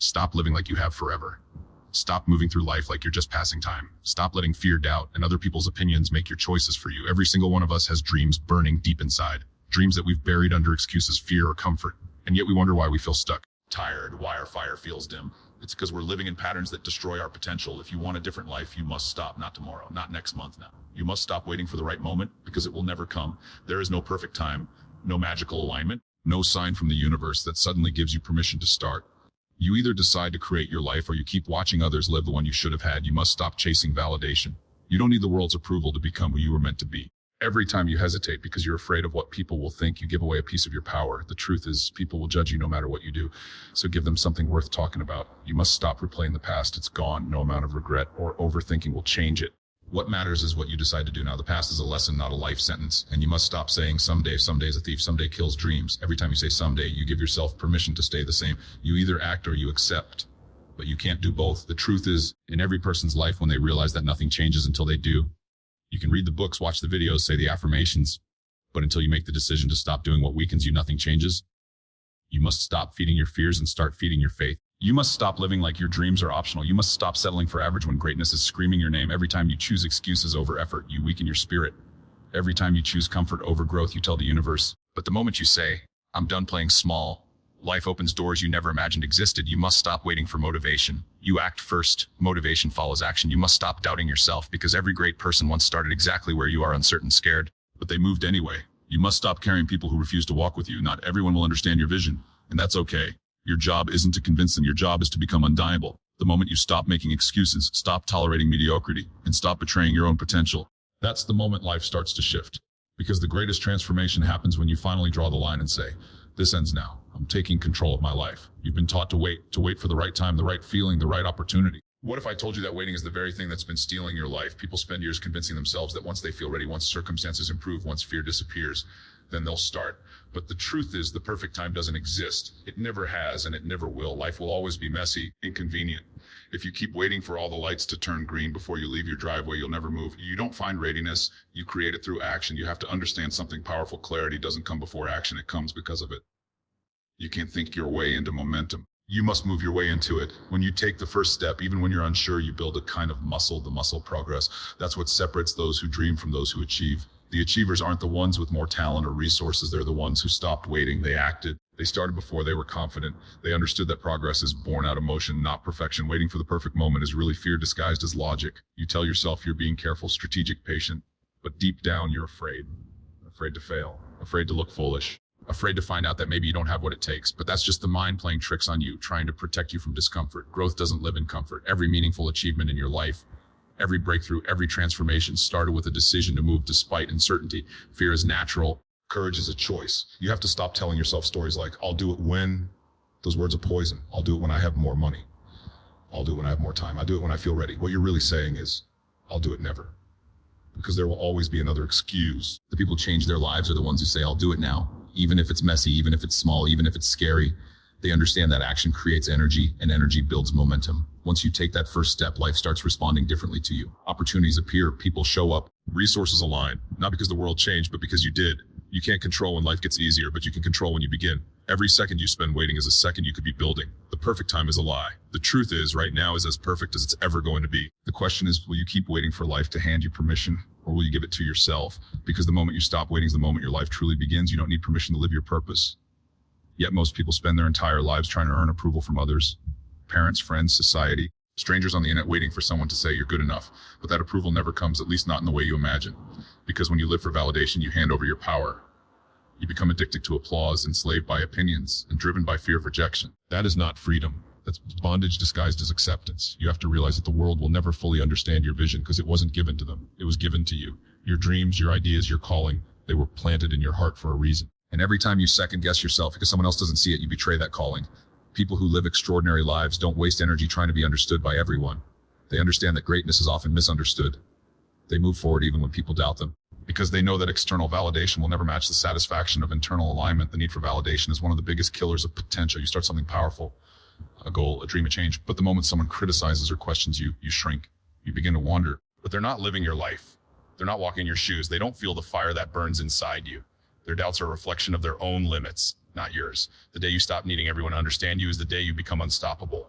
Stop living like you have forever. Stop moving through life like you're just passing time. Stop letting fear, doubt, and other people's opinions make your choices for you. Every single one of us has dreams burning deep inside. Dreams that we've buried under excuses, fear, or comfort. And yet we wonder why we feel stuck. Tired, why our fire feels dim. It's because we're living in patterns that destroy our potential. If you want a different life, you must stop. Not tomorrow, not next month now. You must stop waiting for the right moment because it will never come. There is no perfect time, no magical alignment, no sign from the universe that suddenly gives you permission to start. You either decide to create your life or you keep watching others live the one you should have had. You must stop chasing validation. You don't need the world's approval to become who you were meant to be. Every time you hesitate because you're afraid of what people will think, you give away a piece of your power. The truth is, people will judge you no matter what you do. So give them something worth talking about. You must stop replaying the past. It's gone. No amount of regret or overthinking will change it. What matters is what you decide to do now. The past is a lesson, not a life sentence. And you must stop saying someday is a thief, someday kills dreams. Every time you say someday, you give yourself permission to stay the same. You either act or you accept, but you can't do both. The truth is, in every person's life, when they realize that nothing changes until they do, you can read the books, watch the videos, say the affirmations, but until you make the decision to stop doing what weakens you, nothing changes. You must stop feeding your fears and start feeding your faith. You must stop living like your dreams are optional. You must stop settling for average when greatness is screaming your name. Every time you choose excuses over effort, you weaken your spirit. Every time you choose comfort over growth, you tell the universe. But the moment you say, I'm done playing small, life opens doors you never imagined existed. You must stop waiting for motivation. You act first. Motivation follows action. You must stop doubting yourself because every great person once started exactly where you are, uncertain, scared, but they moved anyway. You must stop carrying people who refuse to walk with you. Not everyone will understand your vision, and that's okay. Your job isn't to convince them. Your job is to become undeniable. The moment you stop making excuses, stop tolerating mediocrity, and stop betraying your own potential, that's the moment life starts to shift. Because the greatest transformation happens when you finally draw the line and say, this ends now. I'm taking control of my life. You've been taught to wait for the right time, the right feeling, the right opportunity. What if I told you that waiting is the very thing that's been stealing your life? People spend years convincing themselves that once they feel ready, once circumstances improve, once fear disappears, then they'll start. But the truth is, the perfect time doesn't exist. It never has, and it never will. Life will always be messy, inconvenient. If you keep waiting for all the lights to turn green before you leave your driveway, you'll never move. You don't find readiness. You create it through action. You have to understand something powerful. Clarity doesn't come before action. It comes because of it. You can't think your way into momentum. You must move your way into it. When you take the first step, even when you're unsure, you build a kind of muscle, the muscle progress. That's what separates those who dream from those who achieve. The achievers aren't the ones with more talent or resources. They're the ones who stopped waiting. They acted. They started before they were confident. They understood that progress is born out of motion, not perfection. Waiting for the perfect moment is really fear disguised as logic. You tell yourself you're being careful, strategic, patient, but deep down you're afraid. Afraid to fail, afraid to look foolish, afraid to find out that maybe you don't have what it takes. But that's just the mind playing tricks on you, trying to protect you from discomfort. Growth doesn't live in comfort. Every meaningful achievement in your life, every breakthrough, every transformation started with a decision to move despite uncertainty. Fear is natural. Courage is a choice. You have to stop telling yourself stories like, I'll do it when. Those words are poison. I'll do it when I have more money. I'll do it when I have more time. I'll do it when I feel ready. What you're really saying is, I'll do it never. Because there will always be another excuse. The people who change their lives are the ones who say, I'll do it now. Even if it's messy, even if it's small, even if it's scary. They understand that action creates energy, and energy builds momentum. Once you take that first step, life starts responding differently to you. Opportunities appear, people show up, resources align, not because the world changed, but because you did. You can't control when life gets easier, but you can control when you begin. Every second you spend waiting is a second you could be building. The perfect time is a lie. The truth is, right now is as perfect as it's ever going to be. The question is, will you keep waiting for life to hand you permission, or will you give it to yourself? Because the moment you stop waiting is the moment your life truly begins. You don't need permission to live your purpose. Yet most people spend their entire lives trying to earn approval from others, parents, friends, society, strangers on the internet, waiting for someone to say you're good enough. But that approval never comes, at least not in the way you imagine. Because when you live for validation, you hand over your power. You become addicted to applause, enslaved by opinions, and driven by fear of rejection. That is not freedom. That's bondage disguised as acceptance. You have to realize that the world will never fully understand your vision because it wasn't given to them. It was given to you. Your dreams, your ideas, your calling, they were planted in your heart for a reason. And every time you second guess yourself because someone else doesn't see it, you betray that calling. People who live extraordinary lives don't waste energy trying to be understood by everyone. They understand that greatness is often misunderstood. They move forward even when people doubt them, because they know that external validation will never match the satisfaction of internal alignment. The need for validation is one of the biggest killers of potential. You start something powerful, a goal, a dream, a change, but the moment someone criticizes or questions you, you shrink. You begin to wander. But they're not living your life. They're not walking in your shoes. They don't feel the fire that burns inside you. Their doubts are a reflection of their own limits. not yours. The day you stop needing everyone to understand you is the day you become unstoppable.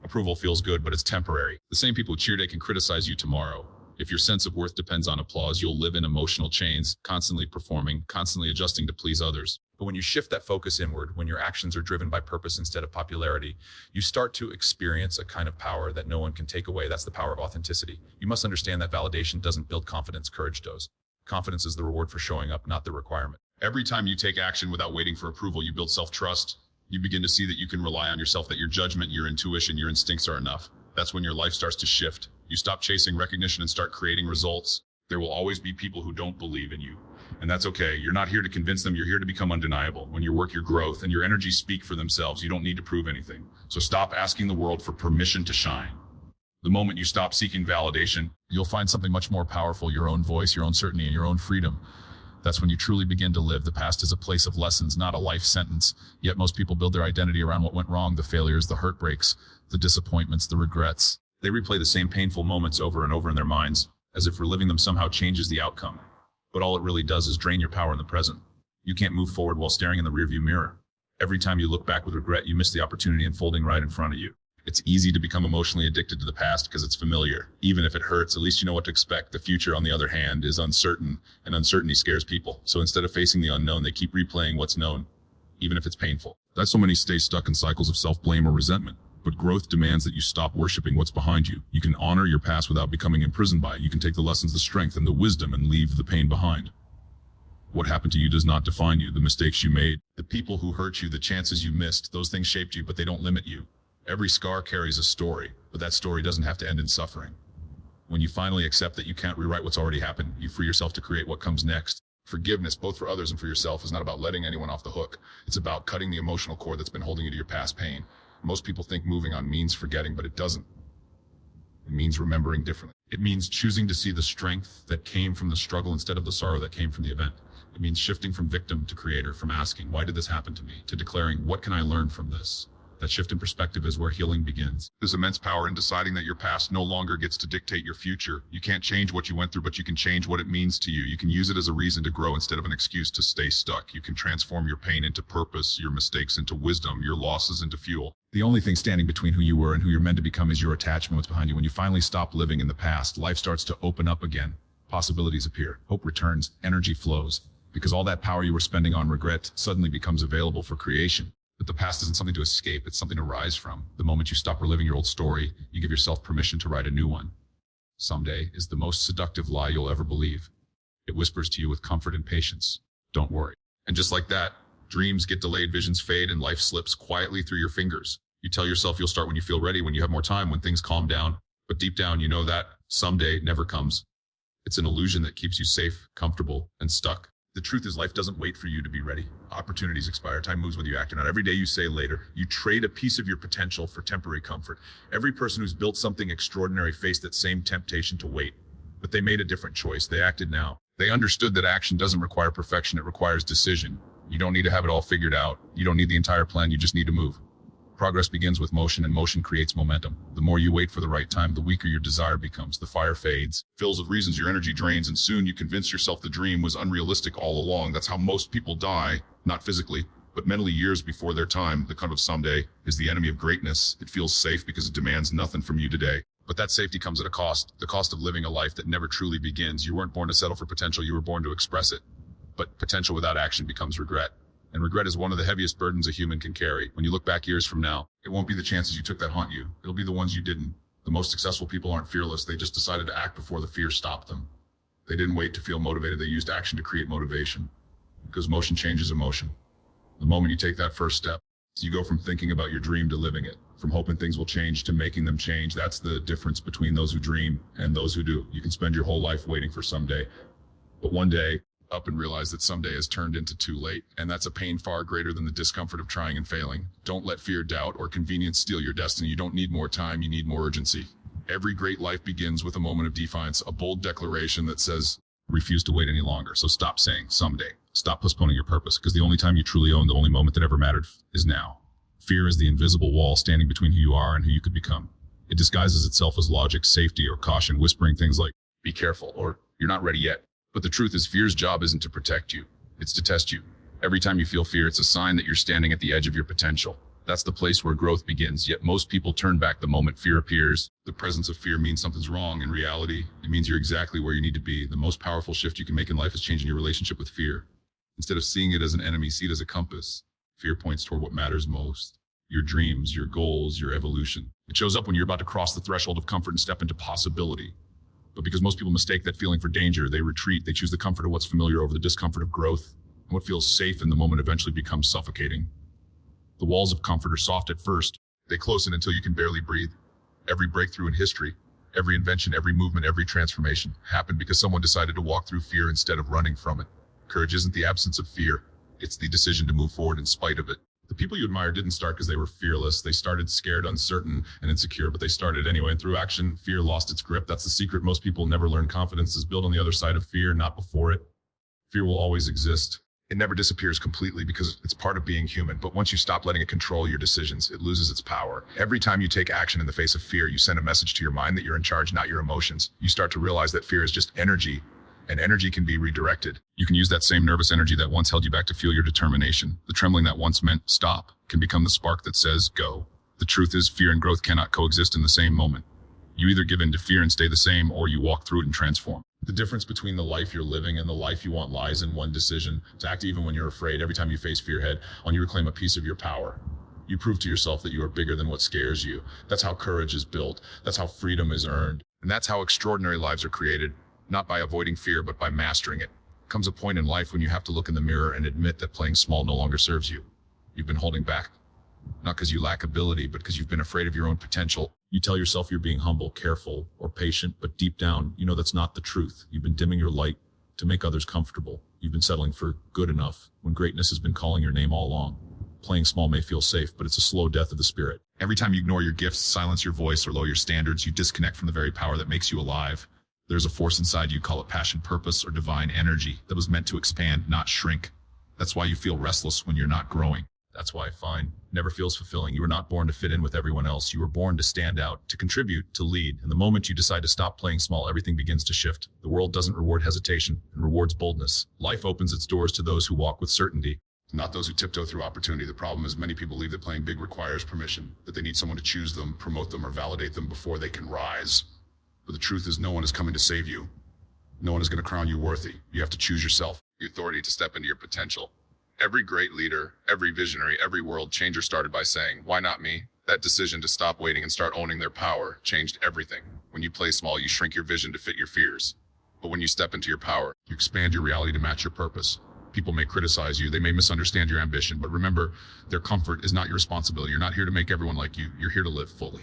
Approval feels good, but it's temporary. The same people who cheer today can criticize you tomorrow. If your sense of worth depends on applause, you'll live in emotional chains, constantly performing, constantly adjusting to please others. But when you shift that focus inward, when your actions are driven by purpose instead of popularity, you start to experience a kind of power that no one can take away. That's the power of authenticity. You must understand that validation doesn't build confidence, courage does. Confidence is the reward for showing up, not the requirement. Every time you take action without waiting for approval, you build self-trust. You begin to see that you can rely on yourself, that your judgment, your intuition, your instincts are enough. That's when your life starts to shift. You stop chasing recognition and start creating results. There will always be people who don't believe in you, and that's okay. You're not here to convince them. You're here to become undeniable. When your work, your growth, and your energy speak for themselves, you don't need to prove anything. So stop asking the world for permission to shine. The moment you stop seeking validation, you'll find something much more powerful, your own voice, your own certainty, and your own freedom. That's when you truly begin to live. The past is a place of lessons, not a life sentence. Yet most people build their identity around what went wrong, the failures, the heartbreaks, the disappointments, the regrets. They replay the same painful moments over and over in their minds, as if reliving them somehow changes the outcome. But all it really does is drain your power in the present. You can't move forward while staring in the rearview mirror. Every time you look back with regret, you miss the opportunity unfolding right in front of you. It's easy to become emotionally addicted to the past because it's familiar. Even if it hurts, at least you know what to expect. The future, on the other hand, is uncertain, and uncertainty scares people. So instead of facing the unknown, they keep replaying what's known, even if it's painful. That's so many stay stuck in cycles of self-blame or resentment. But growth demands that you stop worshiping what's behind you. You can honor your past without becoming imprisoned by it. You can take the lessons, the strength, and the wisdom and leave the pain behind. What happened to you does not define you. The mistakes you made, the people who hurt you, the chances you missed, those things shaped you, but they don't limit you. Every scar carries a story, but that story doesn't have to end in suffering. When you finally accept that you can't rewrite what's already happened, you free yourself to create what comes next. Forgiveness, both for others and for yourself, is not about letting anyone off the hook. It's about cutting the emotional cord that's been holding you to your past pain. Most people think moving on means forgetting, but it doesn't. It means remembering differently. It means choosing to see the strength that came from the struggle instead of the sorrow that came from the event. It means shifting from victim to creator, from asking, why did this happen to me, to declaring, what can I learn from this? That shift in perspective is where healing begins. There's immense power in deciding that your past no longer gets to dictate your future. You can't change what you went through, but you can change what it means to you. You can use it as a reason to grow instead of an excuse to stay stuck. You can transform your pain into purpose, your mistakes into wisdom, your losses into fuel. The only thing standing between who you were and who you're meant to become is your attachment, what's behind you. When you finally stop living in the past, life starts to open up again. Possibilities appear, hope returns, energy flows, because all that power you were spending on regret suddenly becomes available for creation. But the past isn't something to escape, it's something to rise from. The moment you stop reliving your old story, you give yourself permission to write a new one. Someday is the most seductive lie you'll ever believe. It whispers to you with comfort and patience, don't worry. And just like that, dreams get delayed, visions fade, and life slips quietly through your fingers. You tell yourself you'll start when you feel ready, when you have more time, when things calm down. But deep down, you know that someday never comes. It's an illusion that keeps you safe, comfortable, and stuck. The truth is, life doesn't wait for you to be ready. Opportunities expire. Time moves when you act. And not every day you say later, you trade a piece of your potential for temporary comfort. Every person who's built something extraordinary faced that same temptation to wait. But they made a different choice. They acted now. They understood that action doesn't require perfection. It requires decision. You don't need to have it all figured out. You don't need the entire plan. You just need to move. Progress begins with motion, and motion creates momentum. The more you wait for the right time, the weaker your desire becomes. The fire fades, fills with reasons, your energy drains, and soon you convince yourself the dream was unrealistic all along. That's how most people die, not physically, but mentally, years before their time. The kind of someday is the enemy of greatness. It feels safe because it demands nothing from you today. But that safety comes at a cost, the cost of living a life that never truly begins. You weren't born to settle for potential, you were born to express it. But potential without action becomes regret. And regret is one of the heaviest burdens a human can carry. When you look back years from now, it won't be the chances you took that haunt you. It'll be the ones you didn't. The most successful people aren't fearless. They just decided to act before the fear stopped them. They didn't wait to feel motivated. They used action to create motivation. Because motion changes emotion. The moment you take that first step, you go from thinking about your dream to living it. From hoping things will change to making them change. That's the difference between those who dream and those who do. You can spend your whole life waiting for someday. But one day, up and realize that someday has turned into too late, and that's a pain far greater than the discomfort of trying and failing. Don't let fear, doubt, or convenience steal your destiny. You don't need more time, you need more urgency. Every great life begins with a moment of defiance, a bold declaration that says, refuse to wait any longer. So stop saying someday. Stop postponing your purpose, because the only time you truly own, the only moment that ever mattered, is now. Fear is the invisible wall standing between who you are and who you could become. It disguises itself as logic, safety, or caution, whispering things like, be careful, or you're not ready yet. But the truth is, fear's job isn't to protect you, it's to test you. Every time you feel fear, it's a sign that you're standing at the edge of your potential. That's the place where growth begins, yet most people turn back the moment fear appears. The presence of fear means something's wrong. In reality, it means you're exactly where you need to be. The most powerful shift you can make in life is changing your relationship with fear. Instead of seeing it as an enemy, see it as a compass. Fear points toward what matters most. Your dreams, your goals, your evolution. It shows up when you're about to cross the threshold of comfort and step into possibility. But because most people mistake that feeling for danger, they retreat. They choose the comfort of what's familiar over the discomfort of growth. And what feels safe in the moment eventually becomes suffocating. The walls of comfort are soft at first. They close in until you can barely breathe. Every breakthrough in history, every invention, every movement, every transformation happened because someone decided to walk through fear instead of running from it. Courage isn't the absence of fear. It's the decision to move forward in spite of it. The people you admire didn't start because they were fearless. They started scared, uncertain, and insecure, but they started anyway. And through action, fear lost its grip. That's the secret. Most people never learn. Confidence is built on the other side of fear, not before it. Fear will always exist. It never disappears completely because it's part of being human. But once you stop letting it control your decisions, it loses its power. Every time you take action in the face of fear, you send a message to your mind that you're in charge, not your emotions. You start to realize that fear is just energy, and energy can be redirected. You can use that same nervous energy that once held you back to fuel your determination. The trembling that once meant stop can become the spark that says go. The truth is, fear and growth cannot coexist in the same moment. You either give in to fear and stay the same, or you walk through it and transform. The difference between the life you're living and the life you want lies in one decision: to act even when you're afraid. Every time you face fear head on, you reclaim a piece of your power. You prove to yourself that you are bigger than what scares you. That's how courage is built. That's how freedom is earned. And that's how extraordinary lives are created, not by avoiding fear, but by mastering it. Comes a point in life when you have to look in the mirror and admit that playing small no longer serves you. You've been holding back, not because you lack ability, but because you've been afraid of your own potential. You tell yourself you're being humble, careful, or patient, but deep down, you know that's not the truth. You've been dimming your light to make others comfortable. You've been settling for good enough when greatness has been calling your name all along. Playing small may feel safe, but it's a slow death of the spirit. Every time you ignore your gifts, silence your voice, or lower your standards, you disconnect from the very power that makes you alive. There's a force inside you, call it passion, purpose, or divine energy, that was meant to expand, not shrink. That's why you feel restless when you're not growing. That's why fine never feels fulfilling. You were not born to fit in with everyone else. You were born to stand out, to contribute, to lead. And the moment you decide to stop playing small, everything begins to shift. The world doesn't reward hesitation, it rewards boldness. Life opens its doors to those who walk with certainty, not those who tiptoe through opportunity. The problem is many people believe that playing big requires permission, that they need someone to choose them, promote them, or validate them before they can rise. But the truth is, no one is coming to save you. No one is going to crown you worthy. You have to choose yourself, the authority to step into your potential. Every great leader, every visionary, every world changer started by saying, why not me? That decision to stop waiting and start owning their power changed everything. When you play small, you shrink your vision to fit your fears. But when you step into your power, you expand your reality to match your purpose. People may criticize you, they may misunderstand your ambition, but remember, their comfort is not your responsibility. You're not here to make everyone like you. You're here to live fully.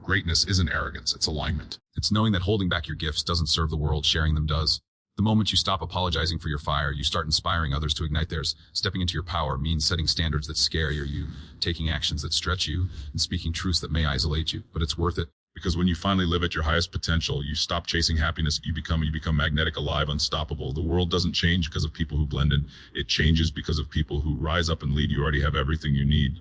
Greatness isn't arrogance, it's alignment. It's knowing that holding back your gifts doesn't serve the world, sharing them does. The moment you stop apologizing for your fire, you start inspiring others to ignite theirs. Stepping into your power means setting standards that scare you, taking actions that stretch you, and speaking truths that may isolate you. But it's worth it. Because when you finally live at your highest potential, you stop chasing happiness, you become magnetic, alive, unstoppable. The world doesn't change because of people who blend in. It changes because of people who rise up and lead. You already have everything you need.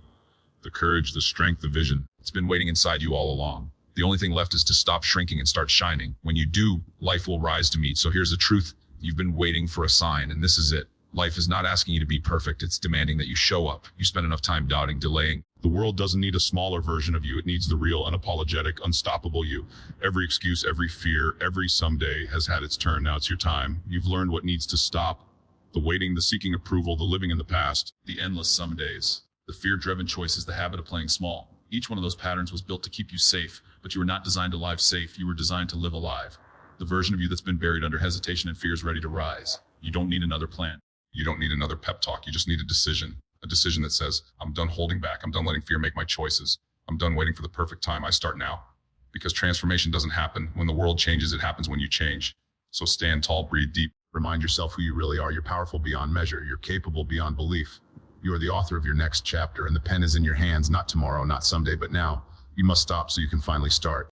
The courage, the strength, the vision. It's been waiting inside you all along. The only thing left is to stop shrinking and start shining. When you do, life will rise to meet. So here's the truth. You've been waiting for a sign, and this is it. Life is not asking you to be perfect. It's demanding that you show up. You spend enough time doubting, delaying. The world doesn't need a smaller version of you. It needs the real, unapologetic, unstoppable you. Every excuse, every fear, every someday has had its turn. Now it's your time. You've learned what needs to stop. The waiting, the seeking approval, the living in the past, the endless some days. The fear-driven choices, the habit of playing small. Each one of those patterns was built to keep you safe, but you were not designed to live safe. You were designed to live alive. The version of you that's been buried under hesitation and fear is ready to rise. You don't need another plan. You don't need another pep talk. You just need a decision that says, I'm done holding back. I'm done letting fear make my choices. I'm done waiting for the perfect time. I start now. Because transformation doesn't happen when the world changes. It happens when you change. So stand tall, breathe deep. Remind yourself who you really are. You're powerful beyond measure. You're capable beyond belief. You are the author of your next chapter, and the pen is in your hands, not tomorrow, not someday, but now. You must stop so you can finally start.